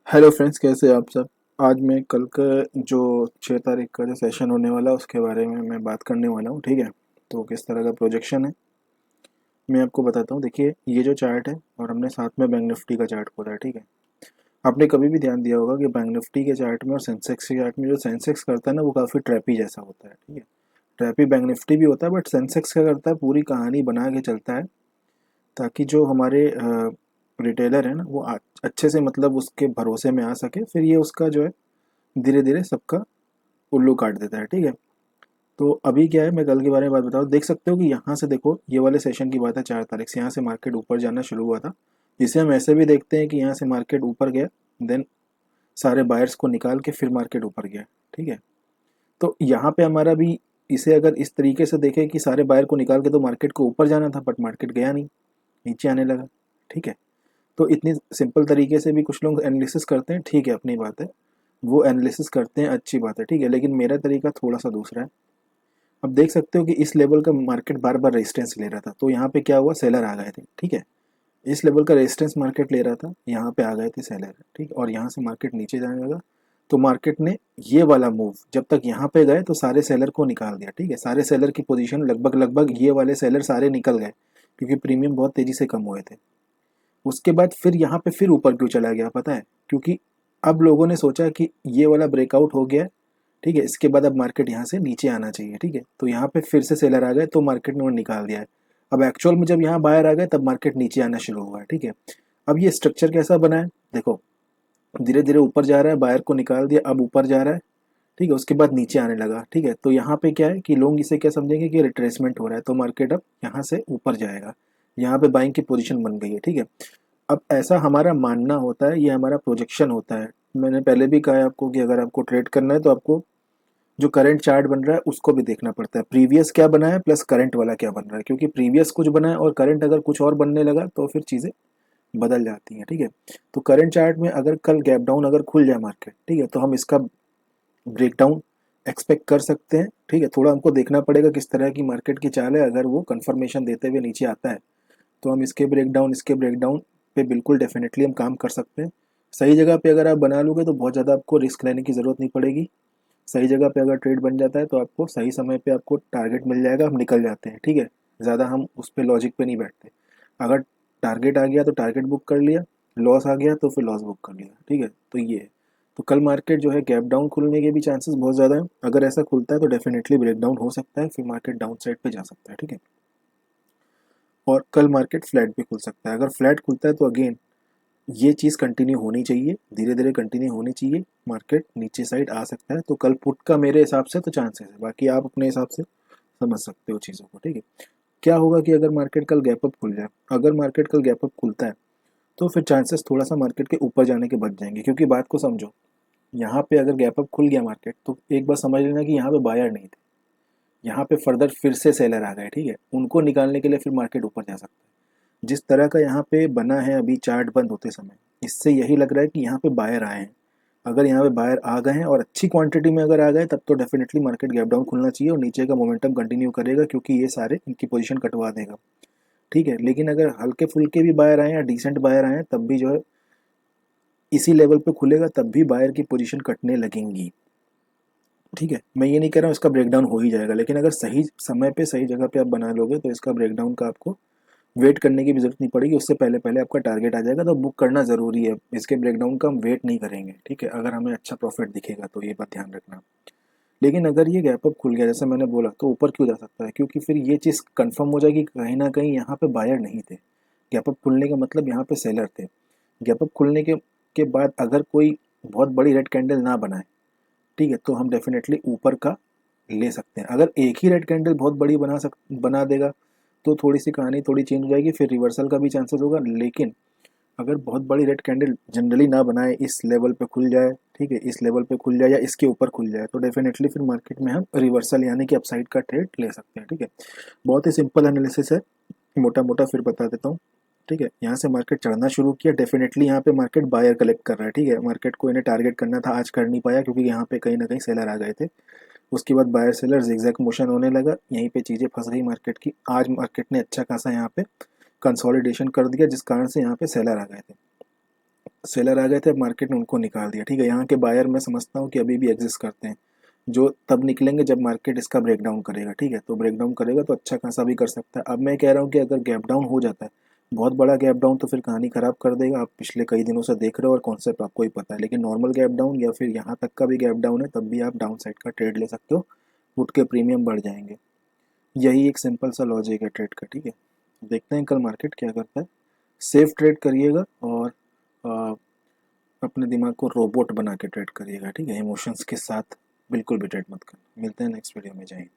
Hello friends, कैसे हैं आप सब। आज मैं कल का जो 6 तारीख का जो सेशन होने वाला है उसके बारे में मैं बात करने वाला हूँ। ठीक है, तो किस तरह का प्रोजेक्शन है मैं आपको बताता हूँ। देखिए, ये जो चार्ट है और हमने साथ में बैंक निफ्टी का चार्ट खोला है। ठीक है, आपने कभी भी ध्यान दिया होगा कि बैंक निफ्टी के चार्ट में और सेंसेक्स के चार्ट में जो सेंसेक्स करता है ना, वो काफ़ी ट्रैपी जैसा होता है। ठीक है, ट्रैपी बैंक निफ्टी भी होता है, बट सेंसेक्स क्या करता है, पूरी कहानी बना के चलता है ताकि जो हमारे रिटेलर है ना, वो अच्छे से मतलब उसके भरोसे में आ सके। फिर ये उसका जो है धीरे धीरे सबका उल्लू काट देता है। ठीक है, तो अभी क्या है, मैं कल के बारे में बात बताऊँ। देख सकते हो कि यहाँ से देखो, ये वाले सेशन की बात है, 4 तारीख से यहाँ से मार्केट ऊपर जाना शुरू हुआ था। इसे हम ऐसे भी देखते हैं कि यहाँ से मार्केट ऊपर गया, देन सारे बायर्स को निकाल के फिर मार्केट ऊपर गया। ठीक है, तो यहाँ पे हमारा भी इसे अगर इस तरीके से देखें कि सारे बायर को निकाल के तो मार्केट को ऊपर जाना था, बट मार्केट गया नहीं, नीचे आने लगा। ठीक है, तो इतनी सिंपल तरीके से भी कुछ लोग एनालिसिस करते हैं। ठीक है, अपनी बात है, वो एनालिसिस करते हैं, अच्छी बात है। ठीक है, लेकिन मेरा तरीका थोड़ा सा दूसरा है। अब देख सकते हो कि इस लेवल का मार्केट बार बार रेजिस्टेंस ले रहा था, तो यहाँ पे क्या हुआ, सेलर आ गए थे। ठीक है, इस लेवल का रेजिस्टेंस मार्केट ले रहा था, यहाँ पे आ गए थे सेलर। ठीक, और यहाँ से मार्केट नीचे जाने लगा, तो मार्केट ने ये वाला मूव, जब तक यहाँ पे गए तो सारे सेलर को निकाल दिया। ठीक है, सारे सेलर की पोजीशन लगभग लगभग ये वाले सेलर सारे निकल गए, क्योंकि प्रीमियम बहुत तेजी से कम हुए थे। उसके बाद फिर यहाँ पे फिर ऊपर क्यों चला गया पता है, क्योंकि अब लोगों ने सोचा कि ये वाला ब्रेकआउट हो गया है। ठीक है, इसके बाद अब मार्केट यहाँ से नीचे आना चाहिए। ठीक है, तो यहाँ पे फिर से सेलर आ गए, तो मार्केट ने वो निकाल दिया है। अब एक्चुअल में जब यहाँ बायर आ गए तब मार्केट नीचे आना शुरू हुआ है। ठीक है, अब ये स्ट्रक्चर कैसा बना है देखो, धीरे धीरे ऊपर जा रहा है, बायर को निकाल दिया, अब ऊपर जा रहा है। ठीक है, उसके बाद नीचे आने लगा। ठीक है, तो यहाँ पे क्या है कि लोग इसे क्या समझेंगे कि रिट्रेसमेंट हो रहा है, तो मार्केट अब यहाँ से ऊपर जाएगा, यहाँ पे बाइंग की पोजीशन बन गई है। ठीक है, अब ऐसा हमारा मानना होता है, ये हमारा प्रोजेक्शन होता है। मैंने पहले भी कहा है आपको कि अगर आपको ट्रेड करना है तो आपको जो करंट चार्ट बन रहा है उसको भी देखना पड़ता है, प्रीवियस क्या बना है प्लस करंट वाला क्या बन रहा है, क्योंकि प्रीवियस कुछ बना है और करंट अगर कुछ और बनने लगा तो फिर चीज़ें बदल जाती हैं। ठीक है, तो करंट चार्ट में अगर कल गैप डाउन अगर खुल जाए मार्केट, ठीक है, तो हम इसका ब्रेकडाउन एक्सपेक्ट कर सकते हैं। ठीक है, थोड़ा हमको देखना पड़ेगा किस तरह की मार्केट की चाल है। अगर वो कंफर्मेशन देते हुए नीचे आता है तो हम इसके ब्रेकडाउन पे बिल्कुल डेफिनेटली हम काम कर सकते हैं। सही जगह पे अगर आप बना लोगे तो बहुत ज़्यादा आपको रिस्क लेने की ज़रूरत नहीं पड़ेगी। सही जगह पे अगर ट्रेड बन जाता है तो आपको सही समय पे आपको टारगेट मिल जाएगा, हम निकल जाते हैं। ठीक है, ज़्यादा हम उस पे लॉजिक पे नहीं बैठते। अगर टारगेट आ गया तो टारगेट बुक कर लिया, लॉस आ गया तो फिर लॉस बुक कर लिया। ठीक है, तो ये है। तो कल मार्केट जो है गैप डाउन खुलने के भी चांसेस बहुत ज़्यादा हैं। अगर ऐसा खुलता है तो डेफिनेटली ब्रेक डाउन हो सकता है, फिर मार्केट डाउन साइड पे जा सकता है। ठीक है, और कल मार्केट फ्लैट भी खुल सकता है। अगर फ्लैट खुलता है तो अगेन ये चीज़ कंटिन्यू होनी चाहिए, धीरे धीरे कंटिन्यू होनी चाहिए, मार्केट नीचे साइड आ सकता है। तो कल पुट का मेरे हिसाब से तो चांसेस है, बाकी आप अपने हिसाब से समझ सकते हो चीज़ों को। ठीक है, क्या होगा कि अगर मार्केट कल गैप अप खुल जाए, अगर मार्केट कल गैप अप खुलता है तो फिर चांसेस थोड़ा सा मार्केट के ऊपर जाने के बच जाएंगे, क्योंकि बात को समझो, यहाँ पे अगर गैप अप खुल गया मार्केट तो एक बार समझ लेना कि यहाँ पे बायर नहीं थे, यहाँ पे फर्दर फिर से सेलर आ गए। ठीक है, उनको निकालने के लिए फिर मार्केट ऊपर जा सकता है। जिस तरह का यहाँ पे बना है अभी चार्ट बंद होते समय, इससे यही लग रहा है कि यहाँ पे बायर आए हैं। अगर यहाँ पे बायर आ गए हैं और अच्छी क्वांटिटी में अगर आ गए तब तो डेफिनेटली मार्केट गैप डाउन खुलना चाहिए और नीचे का मोमेंटम कंटिन्यू करेगा, क्योंकि ये सारे इनकी पोजीशन कटवा देगा। ठीक है, लेकिन अगर हल्के फुल्के भी बायर आए या डिसेंट बायर आए तब भी जो है इसी लेवल पे खुलेगा, तब भी बायर की पोजीशन कटने लगेंगी। ठीक है, मैं ये नहीं कह रहा हूँ इसका ब्रेकडाउन हो ही जाएगा, लेकिन अगर सही समय पे सही जगह पे आप बना लोगे तो इसका ब्रेकडाउन का आपको वेट करने की भी जरूरत नहीं पड़ेगी, उससे पहले पहले आपका टारगेट आ जाएगा। तो बुक करना जरूरी है, इसके ब्रेकडाउन का हम वेट नहीं करेंगे। ठीक है, अगर हमें अच्छा प्रॉफिट दिखेगा तो ये बात ध्यान रखना। लेकिन अगर ये गैप अप खुल गया जैसे मैंने बोला, तो ऊपर क्यों जा सकता है, क्योंकि फिर ये चीज़ कंफर्म हो जाएगी कहीं ना कहीं यहाँ पे बायर नहीं थे। गैप अप खुलने का मतलब यहाँ पे सेलर थे। गैप अप खुलने के बाद अगर कोई बहुत बड़ी रेड कैंडल ना बनाए, ठीक है, तो हम डेफिनेटली ऊपर का ले सकते हैं। अगर एक ही रेड कैंडल बहुत बड़ी बना देगा तो थोड़ी सी कहानी थोड़ी चेंज हो जाएगी, फिर रिवर्सल का भी चांसेस होगा। लेकिन अगर बहुत बड़ी रेड कैंडल जनरली ना बनाए, इस लेवल पे खुल जाए, ठीक है, इस लेवल पे खुल जाए या इसके ऊपर खुल जाए, तो डेफिनेटली फिर मार्केट में हम रिवर्सल यानी कि अपसाइड का ट्रेड ले सकते हैं। ठीक है, बहुत ही सिंपल एनालिसिस है, मोटा मोटा फिर बता देता हूँ। ठीक है, यहाँ से मार्केट चढ़ना शुरू किया, डेफिनेटली यहाँ पे मार्केट बायर कलेक्ट कर रहा है। ठीक है, मार्केट को इन्हें टारगेट करना था, आज कर नहीं पाया क्योंकि यहाँ पे कहीं ना कहीं सेलर आ गए थे। उसके बाद बायर सेलर जिगजैग मोशन होने लगा, यहीं पे चीज़ें फंस गई मार्केट की। आज मार्केट ने अच्छा खासा यहाँ पे कंसोलिडेशन कर दिया, जिस कारण से यहाँ पे सेलर आ गए थे। सेलर आ गए थे, मार्केट ने उनको निकाल दिया, ठीक है। यहाँ के बायर मैं समझता हूँ कि अभी भी एग्जिस्ट करते हैं, जो तब निकलेंगे जब मार्केट इसका ब्रेक डाउन करेगा, ठीक है। तो ब्रेक डाउन करेगा तो अच्छा खासा भी कर सकता है। अब मैं कह रहा हूँ कि अगर गैप डाउन हो जाता है, बहुत बड़ा गैप डाउन, तो फिर कहानी खराब कर देगा। आप पिछले कई दिनों से देख रहे हो और कॉन्सेप्ट आपको ही पता है। लेकिन नॉर्मल गैप डाउन या फिर यहाँ तक का भी गैप डाउन है, तब भी आप डाउन साइड का ट्रेड ले सकते हो, पुट के प्रीमियम बढ़ जाएंगे। यही एक सिंपल सा लॉजिक है ट्रेड का, ठीक है। देखते हैं कल मार्केट क्या करता है। सेफ ट्रेड करिएगा और अ, अपने दिमाग को रोबोट बना के ट्रेड करिएगा, ठीक है। इमोशंस के साथ बिल्कुल भी ट्रेड मत करना। मिलते हैं नेक्स्ट वीडियो में। जय हिंद।